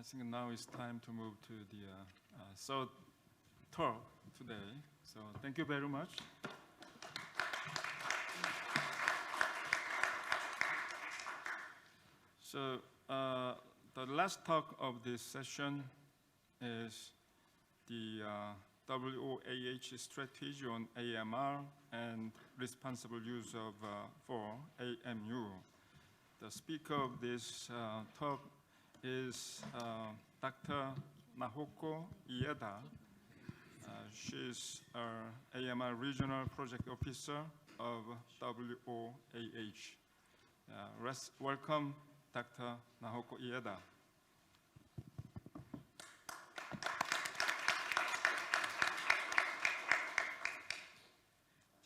think now it's time to move to the third talk today. So thank you very much. So the last talk of this session is the WOAH strategy on AMR and responsible use of for AMU. The speaker of this talk is Dr. Nahoko Ieda. She's AMR Regional Project Officer of WOAH. Welcome, Dr. Nahoko Ieda.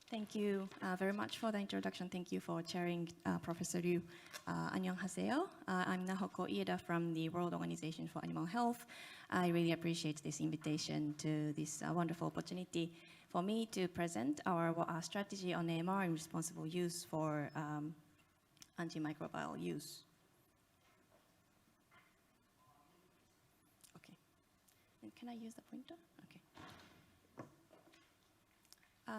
Thank you very much for the introduction. Thank you for chairing, Professor Ryu. 안녕하세요. I'm Nahoko Ieda from the World Organization for Animal Health. I really appreciate this invitation to this wonderful opportunity for me to present our strategy on AMR and responsible use for antimicrobial use. Okay. And can I use the pointer? Okay.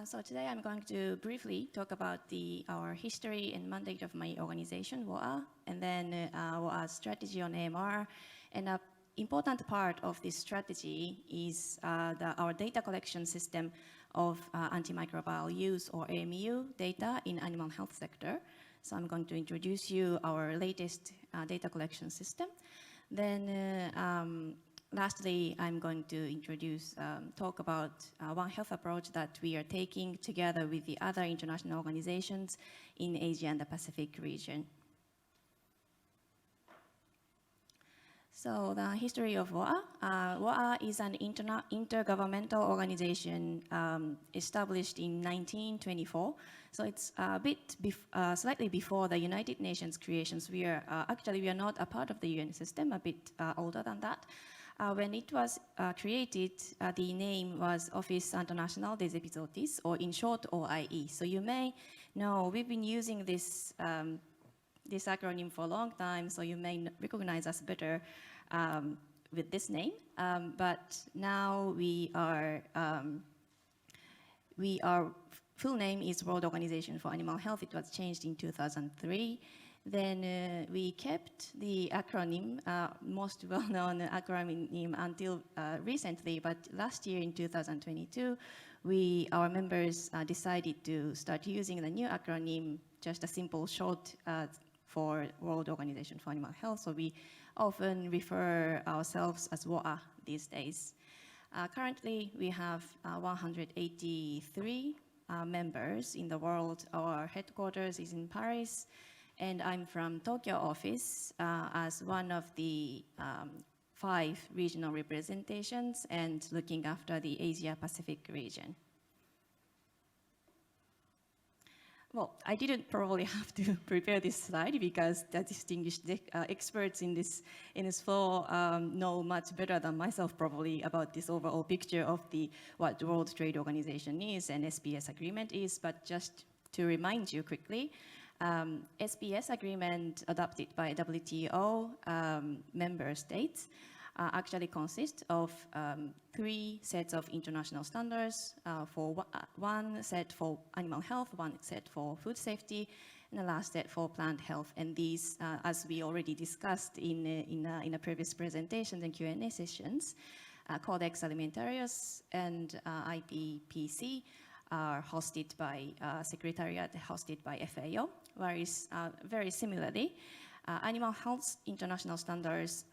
So today I'm going to briefly talk about our history and mandate of my organization, WOA, and then WOA's strategy on AMR. And an important part of this strategy is our data collection system of antimicrobial use, or AMU, data in animal health sector. So I'm going to introduce you our latest data collection system. Then lastly, I'm going to talk about One Health approach that we are taking together with the other international organizations in Asia and the Pacific region. So the history of WOA. WOA is an intergovernmental organization established in 1924. So it's a bit slightly before the United Nations creations. We are not a part of the UN system, a bit older than that. When it was created, the name was Office International des Epizooties, or in short, OIE. So you may know we've been using this acronym for a long time, so you may recognize us better with this name. But now our full name is World Organization for Animal Health. It was changed in 2003. Then we kept the acronym, most well-known acronym until recently, but last year in 2022, our members decided to start using the new acronym, just a simple short for World Organization for Animal Health. So we often refer ourselves as WOA these days. Currently, we have 183 members in the world. Our headquarters is in Paris. And I'm from Tokyo office as one of the 5 regional representations and looking after the Asia-Pacific region. Well, I didn't probably have to prepare this slide because the distinguished experts in this floor know much better than myself probably about this overall picture of what the World Trade Organization is and SPS agreement is. But just to remind you quickly, SPS agreement adopted by WTO member states actually consists of 3 sets of international standards, one set for animal health, one set for food safety, and the last set for plant health. And these, as we already discussed in a previous presentation and Q&A sessions, Codex Alimentarius and IPPC are hosted by Secretariat, hosted by FAO, whereas very similarly, animal health international standards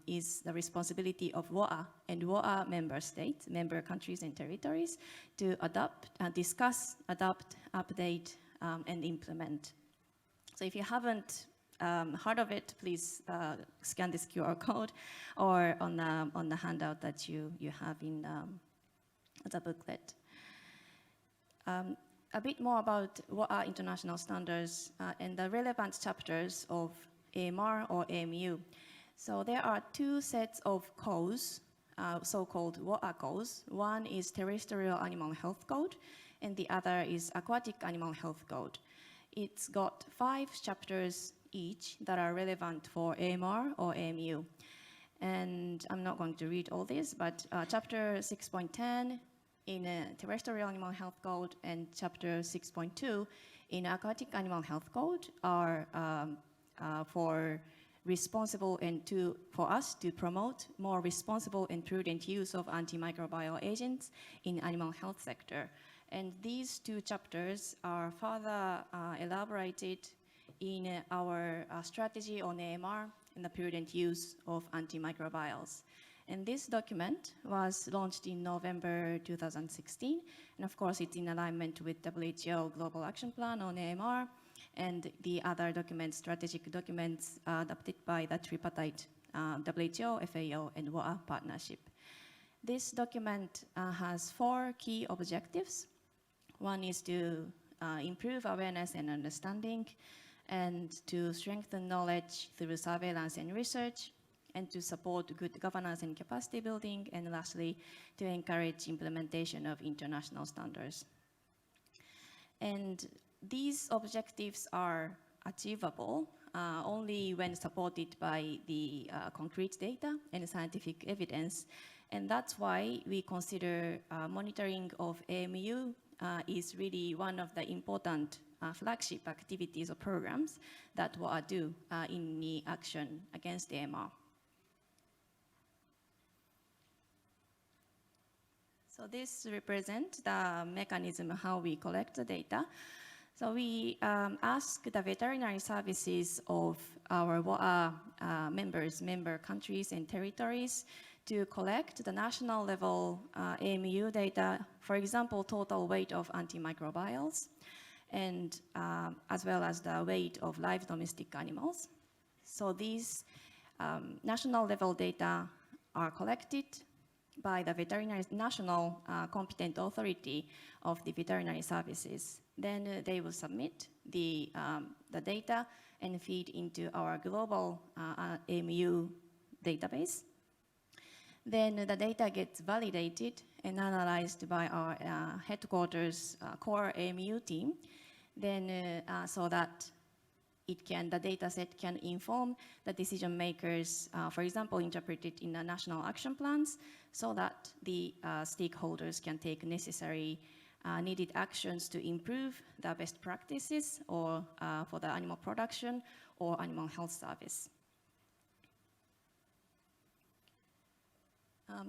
is the responsibility of WOA and WOA member states, member countries and territories to discuss, adopt, update, and implement. So if you haven't heard of it, please scan this QR code or on the handout that you have in the booklet. A bit more about what are international standards and the relevant chapters of AMR or AMU. So there are 2 sets of codes, so-called WOA codes. One is Terrestrial Animal Health Code, and the other is Aquatic Animal Health Code. It's got 5 chapters each that are relevant for AMR or AMU. And I'm not going to read all this, but Chapter 6.10 in Terrestrial Animal Health Code and Chapter 6.2 in Aquatic Animal Health Code are for responsible and for us to promote more responsible and prudent use of antimicrobial agents in animal health sector. And these two chapters are further elaborated in our strategy on AMR and the prudent use of antimicrobials. And this document was launched in November 2016. And of course, it's in alignment with WHO Global Action Plan on AMR and the other documents, strategic documents adopted by the tripartite WHO, FAO, and WOA partnership. This document has 4 key objectives. One is to improve awareness and understanding, and to strengthen knowledge through surveillance and research, and to support good governance and capacity building, and lastly, to encourage implementation of international standards. And these objectives are achievable only when supported by the concrete data and scientific evidence. And that's why we consider monitoring of AMU is really one of the important flagship activities or programs that WOA do in the action against AMR. So this represents the mechanism how we collect the data. So we ask the veterinary services of our WOA member countries and territories to collect the national level AMU data, for example, total weight of antimicrobials, and as well as the weight of live domestic animals. So these national level data are collected by the veterinary national competent authority of the veterinary services. Then they will submit the data and feed into our global AMU database. Then the data gets validated and analyzed by our headquarters core AMU team. Then so that the data set can inform the decision makers, for example, interpret it in the national action plans, so that the stakeholders can take necessary needed actions to improve the best practices or for the animal production or animal health service.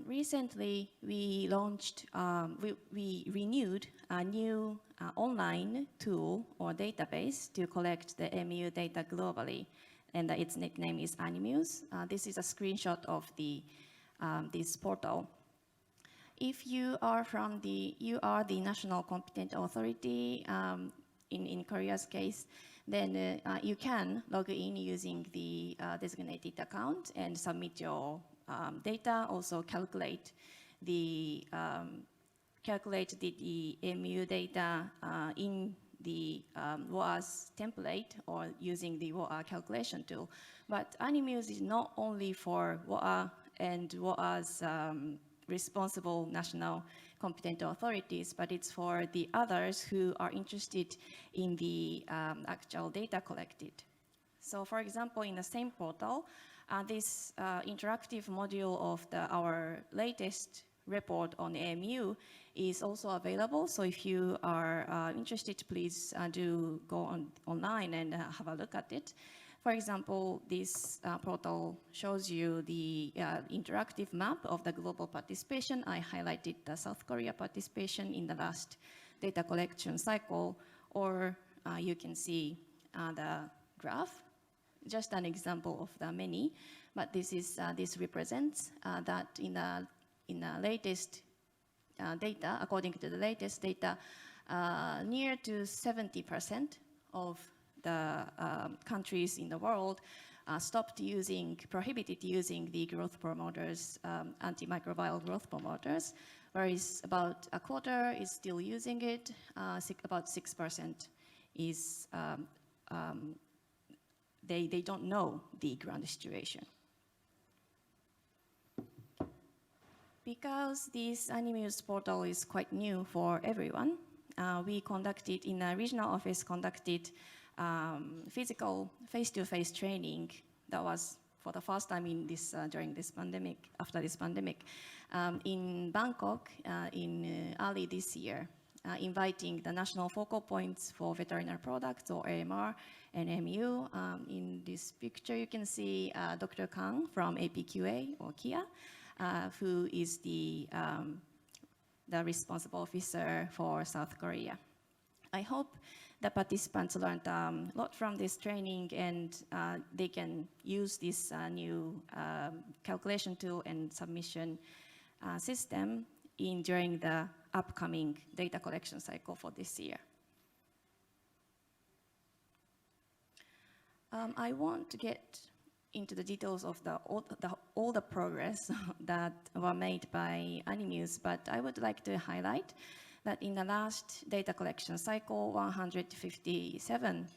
Recently, we launched, we renewed a new online tool or database to collect the MU data globally, and its nickname is Animuse. This is a screenshot of this portal. If you are the national competent authority in Korea's case, then you can log in using the designated account and submit your data, also calculate the MU data in the WOA's template or using the WOA calculation tool. But Animuse is not only for WOA and WOA's responsible national competent authorities, but it's for the others who are interested in the actual data collected. So for example, in the same portal, this interactive module of our latest report on AMU is also available. So if you are interested, please do go online and have a look at it. For example, this portal shows you the interactive map of the global participation. I highlighted the South Korea participation in the last data collection cycle, or you can see the graph. Just an example of the many, but this represents that in the latest data, according to the latest data, near to 70% of the countries in the world prohibited using the growth promoters, antimicrobial growth promoters, whereas about a quarter is still using it, about 6% is they don't know the ground situation. Because this Animuse portal is quite new for everyone, we conducted, in a regional office, physical face-to-face training that was for the first time in this, during this pandemic, after this pandemic, in Bangkok in early this year, inviting the national focal points for veterinary products, or AMR and MU. In this picture, you can see Dr. Kang from APQA, or KIA, who is the responsible officer for South Korea. I hope the participants learned a lot from this training, and they can use this new calculation tool and submission system during the upcoming data collection cycle for this year. I won't get into the details of all the progress that were made by Animuse, but I would like to highlight that in the last data collection cycle, 157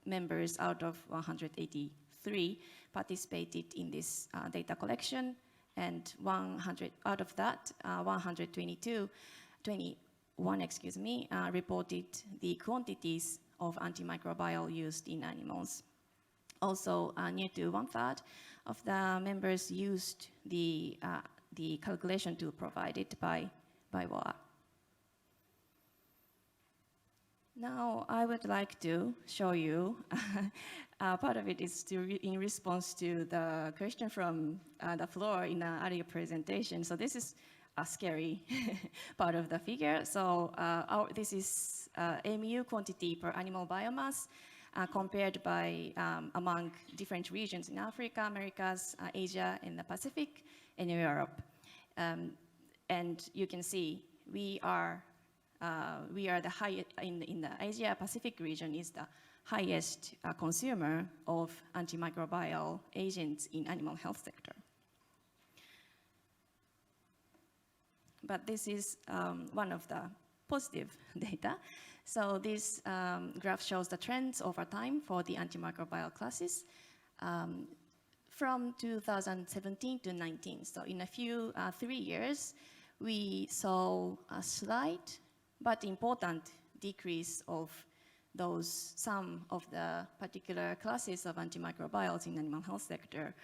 members out of 183 participated in this data collection, and 100 out of that, 121, excuse me, reported the quantities of antimicrobial used in animals. Also, near to 1/3 of the members used the calculation tool provided by WOA. Now, I would like to show you, part of it is in response to the question from the floor in the earlier presentation. So this is a scary part of the figure. So this is AMU quantity per animal biomass compared by among different regions in Africa, Americas, Asia, and the Pacific, and Europe. And you can see we are the highest in the Asia Pacific region, is the highest consumer of antimicrobial agents in animal health sector. But this is one of the positive data. So this graph shows the trends over time for the antimicrobial classes from 2017 to 19. So in a few 3 years, we saw a slight but important decrease of some of the particular classes of antimicrobials in animal health sector.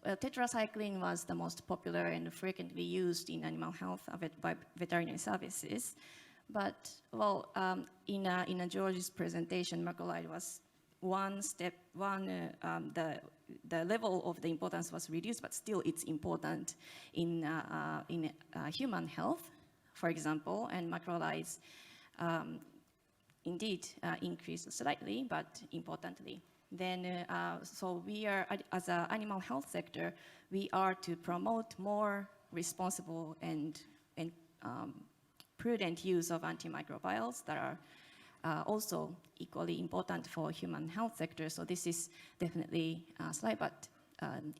Tetracycline was the most popular and frequently used in animal health by veterinary services. But, well, in George's presentation, macrolide was the level of the importance was reduced, but still it's important in human health, for example, and macrolides indeed increased slightly, but importantly. Then, so we are, as an animal health sector, we are to promote more responsible and prudent use of antimicrobials that are also equally important for human health sector. So this is definitely a slight but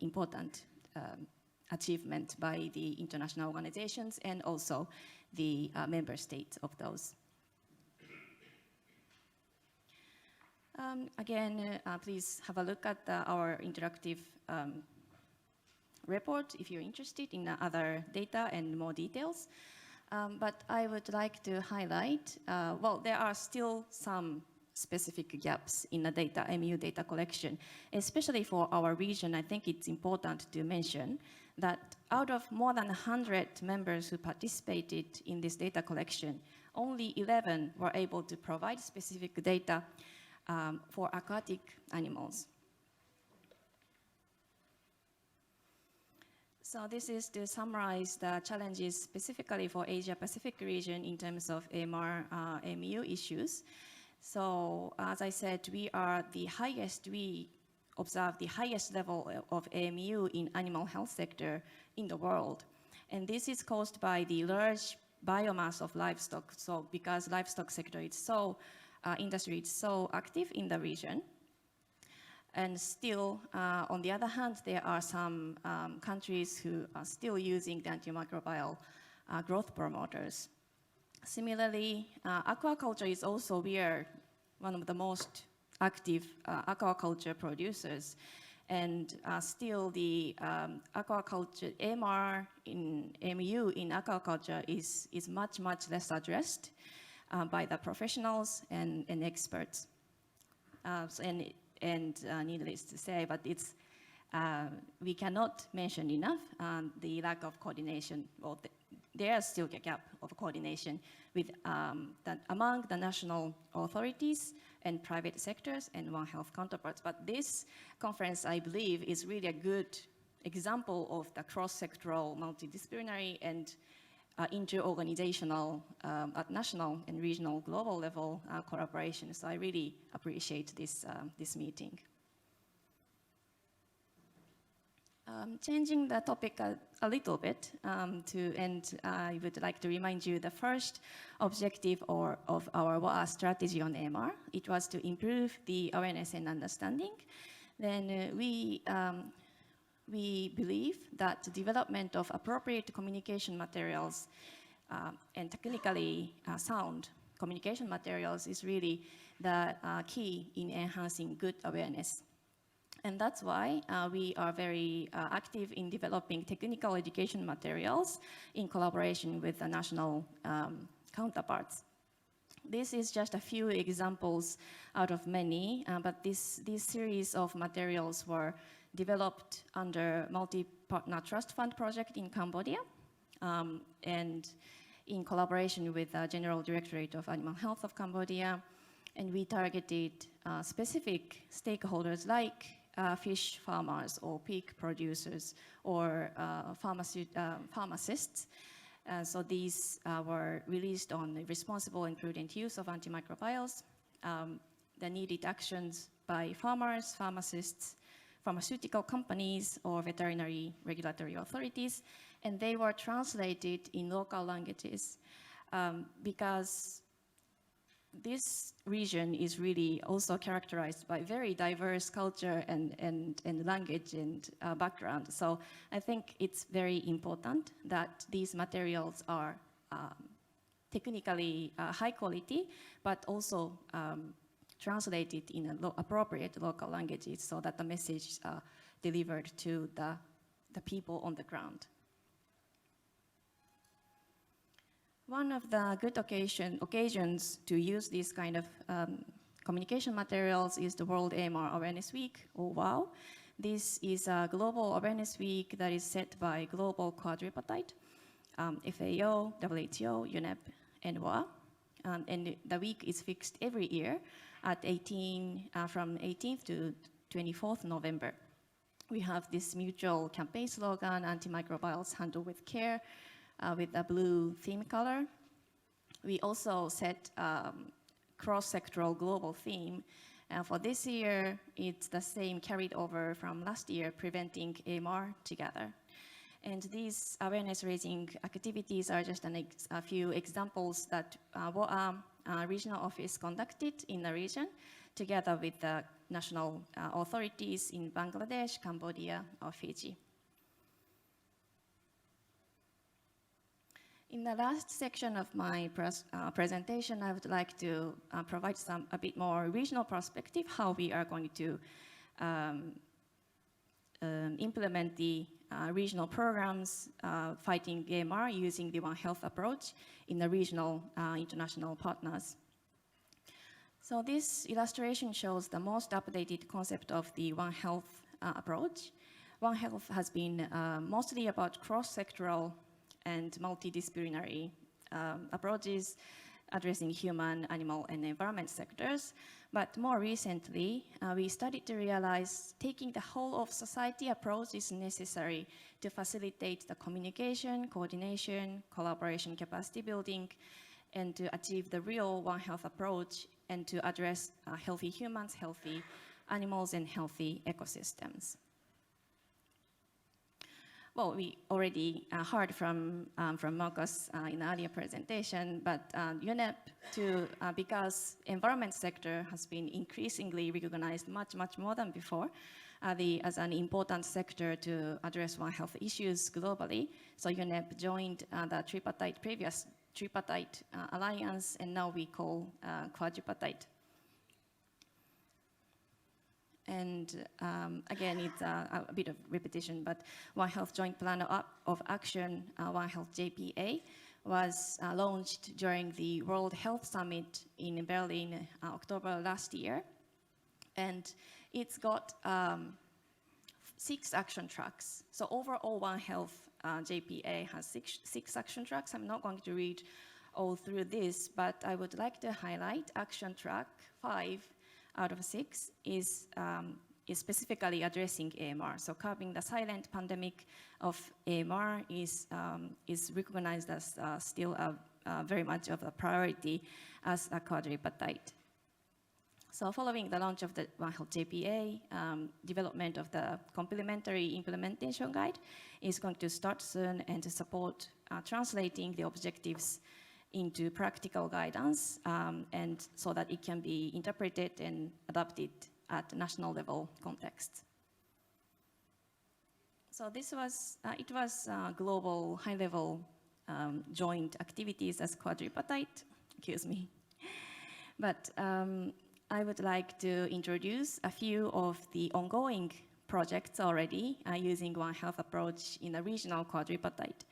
important achievement by the international organizations and also the member states of those. Again, please have a look at our interactive report if you're interested in other data and more details. But I would like to highlight, well, there are still some specific gaps in the data, MU data collection, especially for our region. I think it's important to mention that out of more than 100 members who participated in this data collection, only 11 were able to provide specific data for aquatic animals. So this is to summarize the challenges specifically for Asia-Pacific region in terms of AMR, MU issues. So as I said, we observe the highest level of AMU in animal health sector in the world. And this is caused by the large biomass of livestock. So because livestock sector is so, industry is so active in the region. And still, on the other hand, there are some countries who are still using the antimicrobial growth promoters. Similarly, aquaculture is also, we are one of the most active aquaculture producers. And still the aquaculture, MR in MU in aquaculture is much, much less addressed by the professionals and experts. And needless to say, but it's we cannot mention enough the lack of coordination, or there is still a gap of coordination with among the national authorities and private sectors and One Health counterparts. But this conference, I believe, is really a good example of the cross-sectoral, multidisciplinary, and inter-organizational at national and regional global level collaboration. So I really appreciate this meeting. Changing the topic a little bit to end, I would like to remind you the first objective of our WAA strategy on AMR. It was to improve the awareness and understanding. Then we believe that the development of appropriate communication materials and technically sound communication materials is really the key in enhancing good awareness. And that's why we are very active in developing technical education materials in collaboration with the national counterparts. This is just a few examples out of many, but this series of materials were developed under multi-partner trust fund project in Cambodia and in collaboration with the General Directorate of Animal Health of Cambodia. And we targeted specific stakeholders like fish farmers or pig producers or pharmacists. So these were released on the responsible and prudent use of antimicrobials, the needed actions by farmers, pharmacists, pharmaceutical companies, or veterinary regulatory authorities, and they were translated in local languages because this region is really also characterized by very diverse culture and language and background. So I think it's very important that these materials are technically high quality, but also translated in appropriate local languages so that the message are delivered to the people on the ground. One of the good occasions to use these kind of communication materials is the World AMR Awareness Week, or WOW. This is a global awareness week that is set by Global Quadripartite, FAO, WHO, UNEP, and WA. And the week is fixed every year at from 18th to 24th November. We have this mutual campaign slogan, Antimicrobials Handle with Care, with a blue theme color. We also set cross-sectoral global theme. For this year, it's the same carried over from last year, preventing AMR together. And these awareness-raising activities are just a few examples that WOA regional office conducted in the region, together with the national authorities in Bangladesh, Cambodia, or Fiji. In the last section of my presentation, I would like to provide a bit more regional perspective, how we are going to implement the regional programs fighting AMR using the One Health approach in the regional international partners. So this illustration shows the most updated concept of the One Health approach. One Health has been mostly about cross-sectoral and multidisciplinary approaches addressing human, animal, and environment sectors. But more recently, we started to realize taking the whole of society approach is necessary to facilitate the communication, coordination, collaboration, capacity building, and to achieve the real One Health approach and to address healthy humans, healthy animals, and healthy ecosystems. Well, we already heard from Marcos in the earlier presentation, but UNEP, because environment sector has been increasingly recognized much more than before as an important sector to address One Health issues globally. So UNEP joined the previous tripartite alliance, and now we call quadripartite. And again, it's a bit of repetition, but One Health Joint Plan of Action, One Health JPA, was launched during the World Health Summit in Berlin, October last year. And it's got 6 action tracks. So overall, One Health JPA has six action tracks. I'm not going to read all through this, but I would like to highlight action track 5 out of 6 is specifically addressing AMR. So curbing the silent pandemic of AMR is recognized as still very much of a priority as a quadripartite. So following the launch of the One Health JPA, development of the complementary implementation guide is going to start soon and to support translating the objectives into practical guidance and so that it can be interpreted and adapted at national level context. So this was, it was global high-level joint activities as quadripartite, excuse me. But I would like to introduce a few of the ongoing projects already using One Health approach in a regional quadripartite.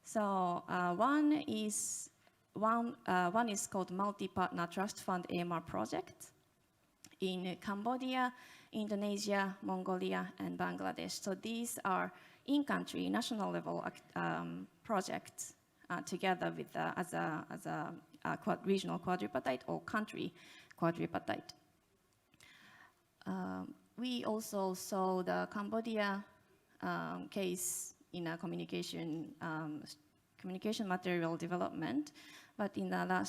So one is called Multi-Partner Trust Fund AMR project in Cambodia, Indonesia, Mongolia, and Bangladesh. So these are in-country, national level projects together with as a regional quadripartite or country quadripartite. We also saw the Cambodia case in a communication material development, but in the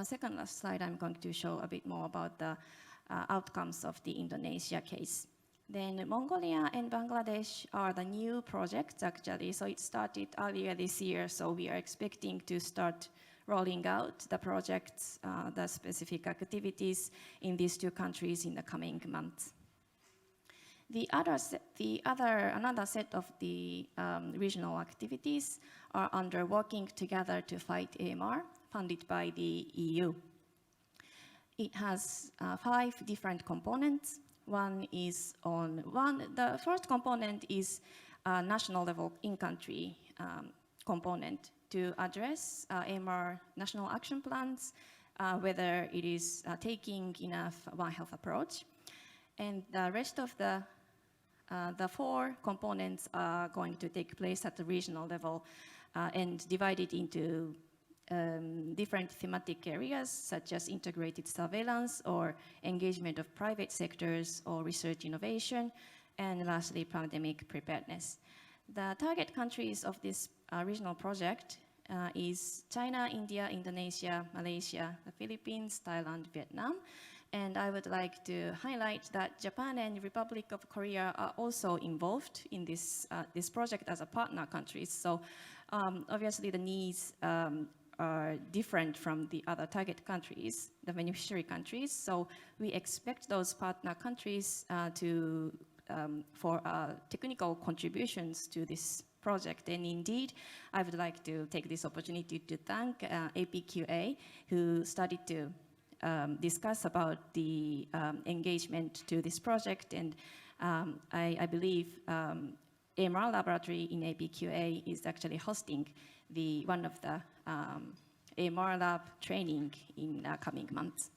second last slide, I'm going to show a bit more about the outcomes of the Indonesia case. Then Mongolia and Bangladesh are the new projects actually, so it started earlier this year, so we are expecting to start rolling out the projects, the specific activities in these two countries in the coming months. Another set of the regional activities are under Working Together to Fight AMR, funded by the EU. It has 5 different components. The first component is a national level in-country component to address AMR national action plans, whether it is taking enough One Health approach. And the rest of the 4 components are going to take place at the regional level and divided into different thematic areas such as integrated surveillance or engagement of private sectors or research innovation, and lastly, pandemic preparedness. The target countries of this regional project is China, India, Indonesia, Malaysia, the Philippines, Thailand, Vietnam. And I would like to highlight that Japan and Republic of Korea are also involved in this project as a partner countries. So obviously the needs are different from the other target countries, the beneficiary countries. So we expect those partner countries for technical contributions to this project. And indeed, I would like to take this opportunity to thank APQA, who started to discuss about the engagement to this project. And I believe AMR laboratory in APQA is actually hosting one of the AMR lab training in coming months.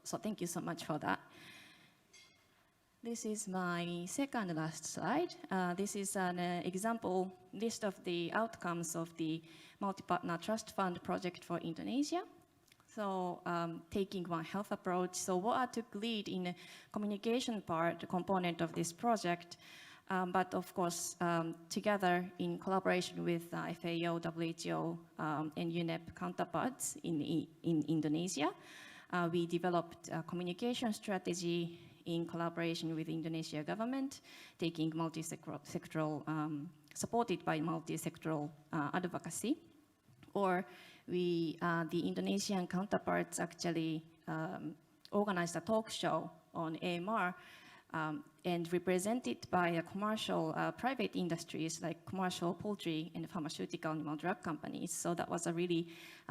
So thank you so much for that. This is my second last slide. This is an example list of the outcomes of the Multi-Partner Trust Fund project for Indonesia. So taking One Health approach. So WOA took lead in the communication component of this project, but of course, together in collaboration with FAO, WHO, and UNEP counterparts in Indonesia, we developed a communication strategy in collaboration with the Indonesia government, taking multi-sectoral, supported by multi-sectoral advocacy. Or the Indonesian counterparts actually organized a talk show on AMR and represented by a commercial private industries like commercial poultry and pharmaceutical animal drug companies. So that was a really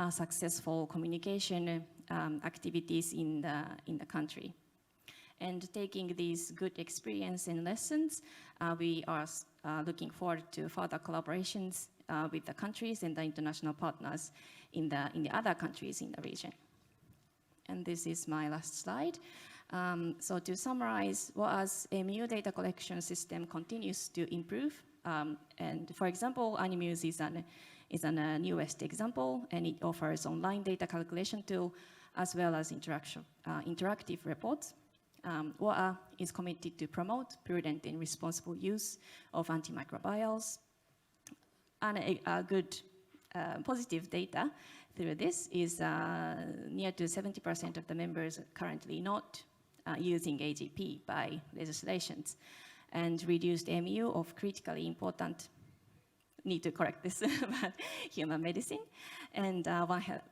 successful communication activities in the country. And taking these good experience and lessons, we are looking forward to further collaborations with the countries and the international partners in the other countries in the region. And this is my last slide. So to summarize, WA's AMU data collection system continues to improve. And for example, Animuse is an newest example, and it offers online data calculation tool as well as interactive reports. WA is committed to promote prudent and responsible use of antimicrobials. And a good positive data through this is near to 70% of the members currently not using AGP by legislations, and reduced MU of critically important, need to correct this, but human medicine. And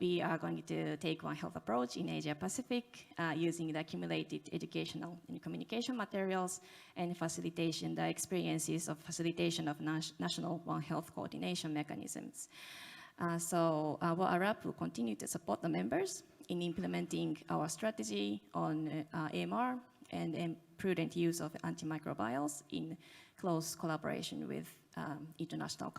we are going to take One Health approach in Asia Pacific using the accumulated educational and communication materials and the experiences of facilitation of national One Health coordination mechanisms. So WARAP will continue to support the members in implementing our strategy on AMR and prudent use of antimicrobials in close collaboration with international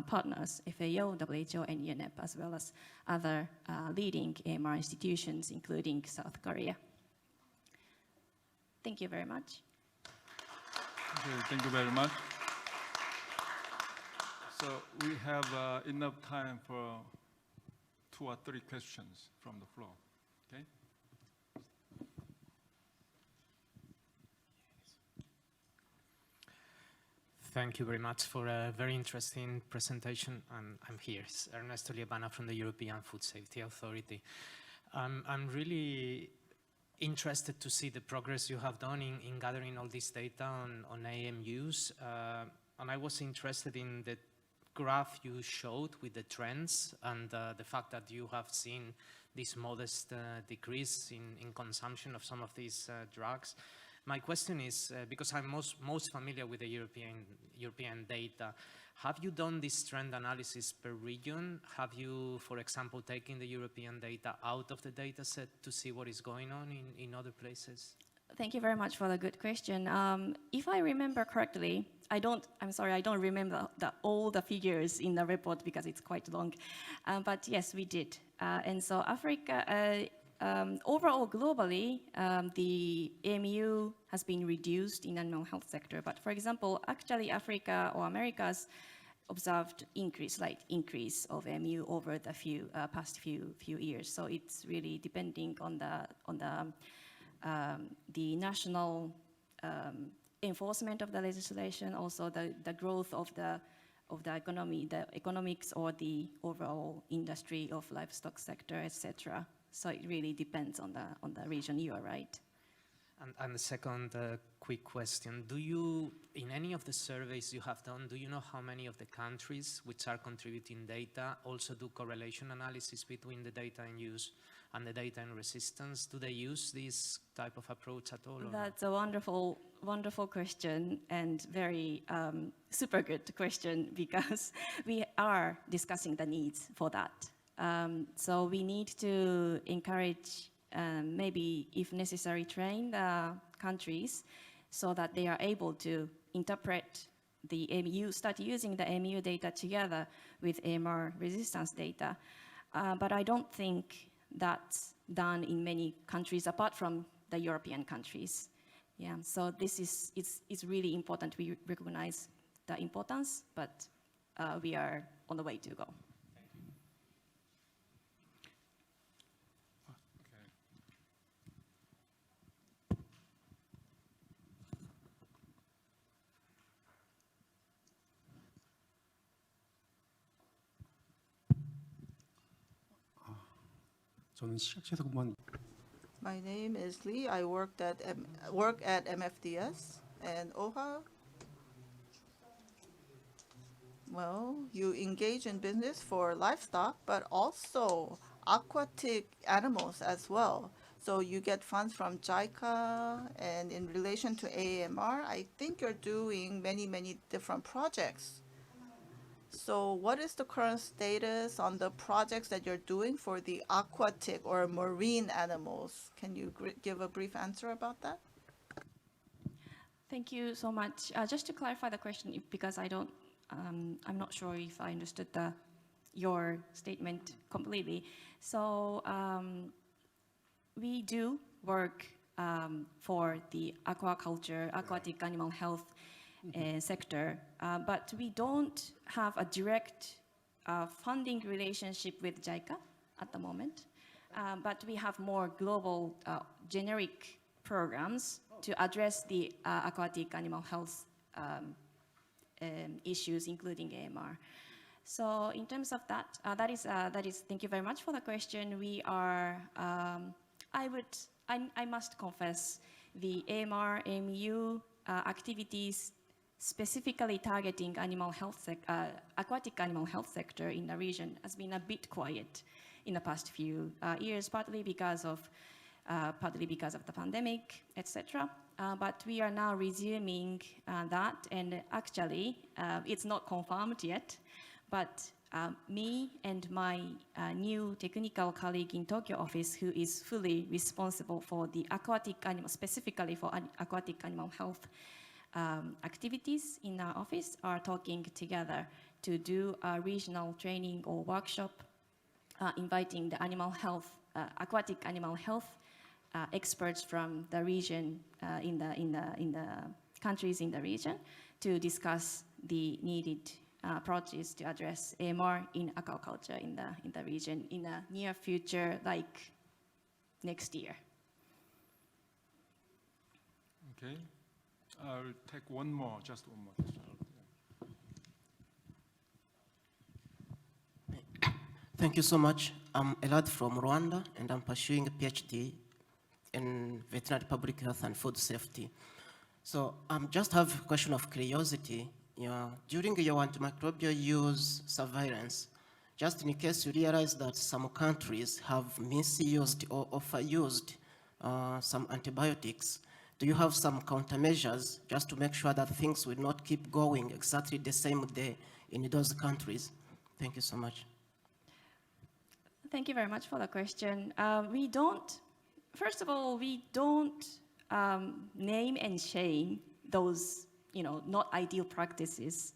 partners, FAO, WHO, and UNEP, as well as other leading AMR institutions, including South Korea. Thank you very much. Okay, thank you very much. So we have enough time for 2 or 3 questions from the floor. Okay? Thank you very much for a very interesting presentation. I'm here, it's Ernesto Liebana from the European Food Safety Authority. I'm really interested to see the progress you have done in gathering all this data on AMUs. And I was interested in the graph you showed with the trends and the fact that you have seen this modest decrease in consumption of some of these drugs. My question is, because I'm most familiar with the European data, have you done this trend analysis per region? Have you, for example, taken the European data out of the data set to see what is going on in other places? Thank you very much for the good question. If I remember correctly, I'm sorry, I don't remember all the figures in the report because it's quite long. But yes, we did. And so Africa, overall globally, the AMU has been reduced in the animal health sector. But for example, actually Africa or Americas observed slight increase of AMU over the past few years. So it's really depending on the national enforcement of the legislation, also the growth of the economy, the economics or the overall industry of livestock sector, etc. So it really depends on the region. You are right. And the second quick question, do you, in any of the surveys you have done, do you know how many of the countries which are contributing data also do correlation analysis between the data in use and the data in resistance? Do they use this type of approach at all? That's a wonderful, wonderful question and very super good question because we are discussing the needs for that. So we need to encourage, maybe if necessary, train the countries so that they are able to interpret the AMU, start using the AMU data together with AMR resistance data. But I don't think that's done in many countries apart from the European countries. Yeah, so this it's really important. We recognize the importance, but we are on the way to go. My name is Lee. I work at MFDS and OHA. Well, you engage in business for livestock, but also aquatic animals as well. So you get funds from JICA, and in relation to AMR, I think you're doing many different projects. So what is the current status on the projects that you're doing for the aquatic or marine animals? Can you give a brief answer about that? Thank you so much. Just to clarify the question, because I'm not sure if I understood your statement completely. So we do work for the aquaculture, aquatic animal health sector, but we don't have a direct funding relationship with JICA at the moment. But we have more global generic programs to address the aquatic animal health issues, including AMR. So in terms of that, that is, thank you very much for the question. We are, I must confess, the AMR, AMU activities specifically targeting animal health aquatic animal health sector in the region has been a bit quiet in the past few years, partly because of the pandemic, etc. But we are now resuming that, and actually, it's not confirmed yet, but me and my new technical colleague in Tokyo office, who is fully responsible for the aquatic animal, specifically for aquatic animal health activities in our office, are talking together to do a regional training or workshop, inviting the animal health, aquatic animal health experts from the region, in the countries in the region, to discuss the needed approaches to address AMR in aquaculture in the region in the near future, like next year. Okay, I'll take one more, just one more question. Thank you so much. I'm Elad from Rwanda, and I'm pursuing a PhD in veterinary public health and food safety. So just have a question of curiosity. During your antimicrobial use surveillance, just in case you realize that some countries have misused or overused some antibiotics, do you have some countermeasures just to make sure that things will not keep going exactly the same day in those countries? Thank you so much. Thank you very much for the question. We don't, first of all, we don't name and shame those, not ideal practices,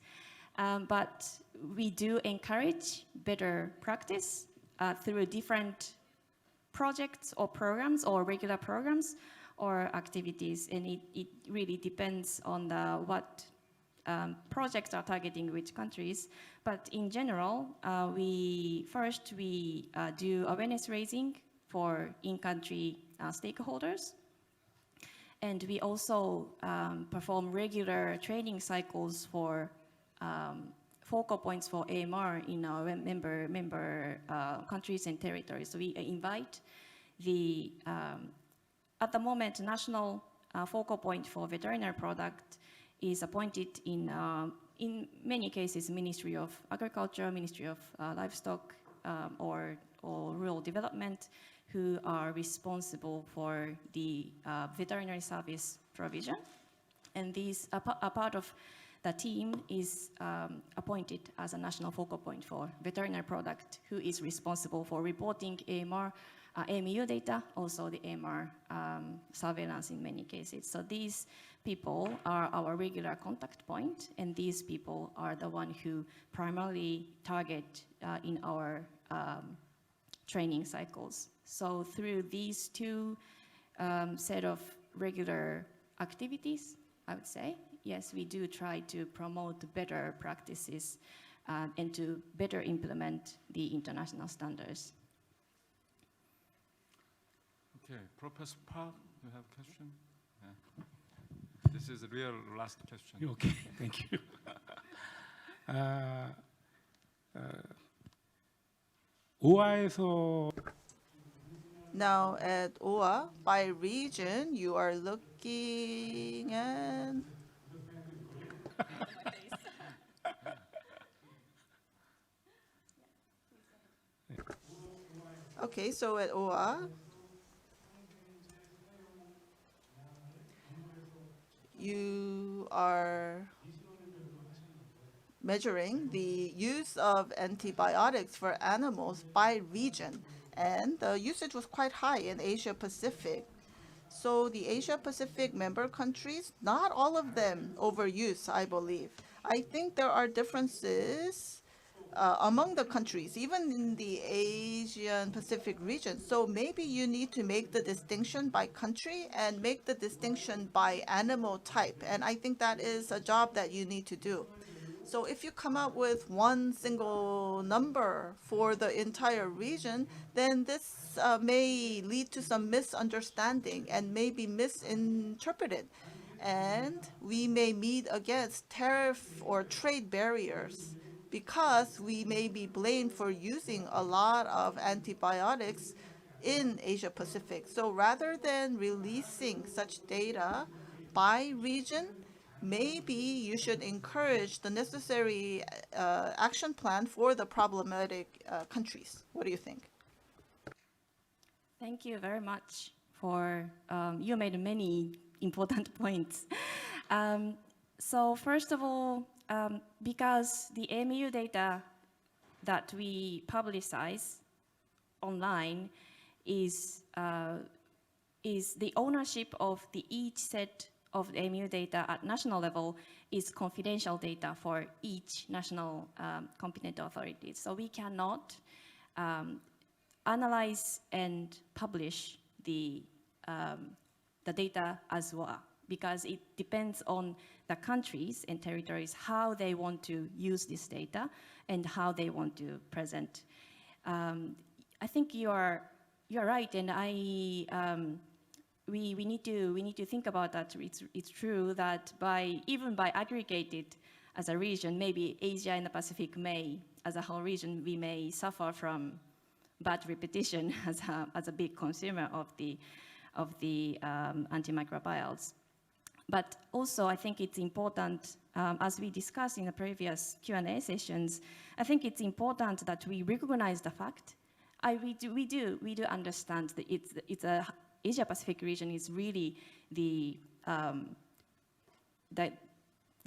but we do encourage better practice through different projects or programs or regular programs or activities, and it really depends on what projects are targeting which countries. But in general, we do awareness raising for in-country stakeholders. And we also perform regular training cycles for focal points for AMR in our member countries and territories. So we invite the, at the moment, national focal point for veterinary product is appointed in many cases, Ministry of Agriculture, Ministry of Livestock, or Rural Development, who are responsible for the veterinary service provision. And these, a part of the team is appointed as a national focal point for veterinary product, who is responsible for reporting AMR, AMU data, also the AMR surveillance in many cases. So these people are our regular contact point, and these people are the one who primarily target in our training cycles. So through these two set of regular activities, I would say, yes, we do try to promote better practices and to better implement the international standards. Okay, Professor Park, you have a question? Yeah. This is a real last question. Okay, thank you. OA에서 Now at OA, by region, you are looking at... Okay, so at OA, you are measuring the use of antibiotics for animals by region, and the usage was quite high in Asia Pacific. So the Asia Pacific member countries, not all of them overuse, I believe. I think there are differences among the countries, even in the Asian Pacific region. So maybe you need to make the distinction by country and make the distinction by animal type. And I think that is a job that you need to do. So if you come up with one single number for the entire region, then this may lead to some misunderstanding and may be misinterpreted. And we may meet against tariff or trade barriers because we may be blamed for using a lot of antibiotics in Asia Pacific. So rather than releasing such data by region, maybe you should encourage the necessary action plan for the problematic countries. What do you think? Thank you very much for, you made many important points. So first of all, because the AMU data that we publicize online is the ownership of each set of the AMU data at national level is confidential data for each national competent authority. So we cannot analyze and publish the data as well, because it depends on the countries and territories how they want to use this data and how they want to present. I think you are right, and we need to think about that. It's true that even by aggregated as a region, maybe Asia and the Pacific may, as a whole region, we may suffer from bad repetition as a big consumer of the antimicrobials. But also, I think it's important, as we discussed in the previous Q&A sessions, I think it's important that we recognize the fact. We do understand that it's a Asia-Pacific region is really the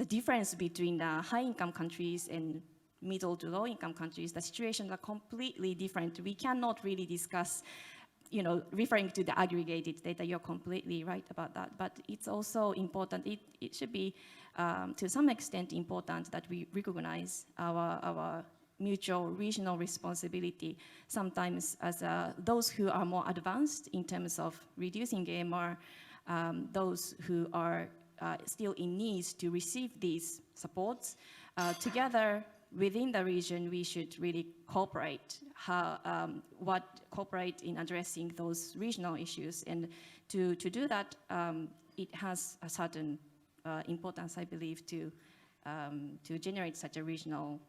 difference between the high-income countries and middle to low-income countries. The situations are completely different. We cannot really discuss, referring to the aggregated data. You're completely right about that. But it's also important. It should be, to some extent, important that we recognize our mutual regional responsibility, sometimes as those who are more advanced in terms of reducing AMR, those who are still in need to receive these supports. Together within the region, we should really cooperate, cooperate in addressing those regional issues. And to do that, it has a certain importance, I believe, to generate such a regional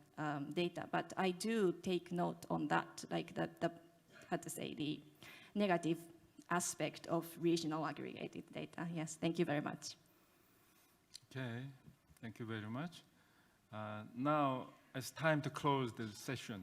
data. But I do take note on that, like the negative aspect of regional aggregated data. Yes, thank you very much. Okay, thank you very much. Now it's time to close the session.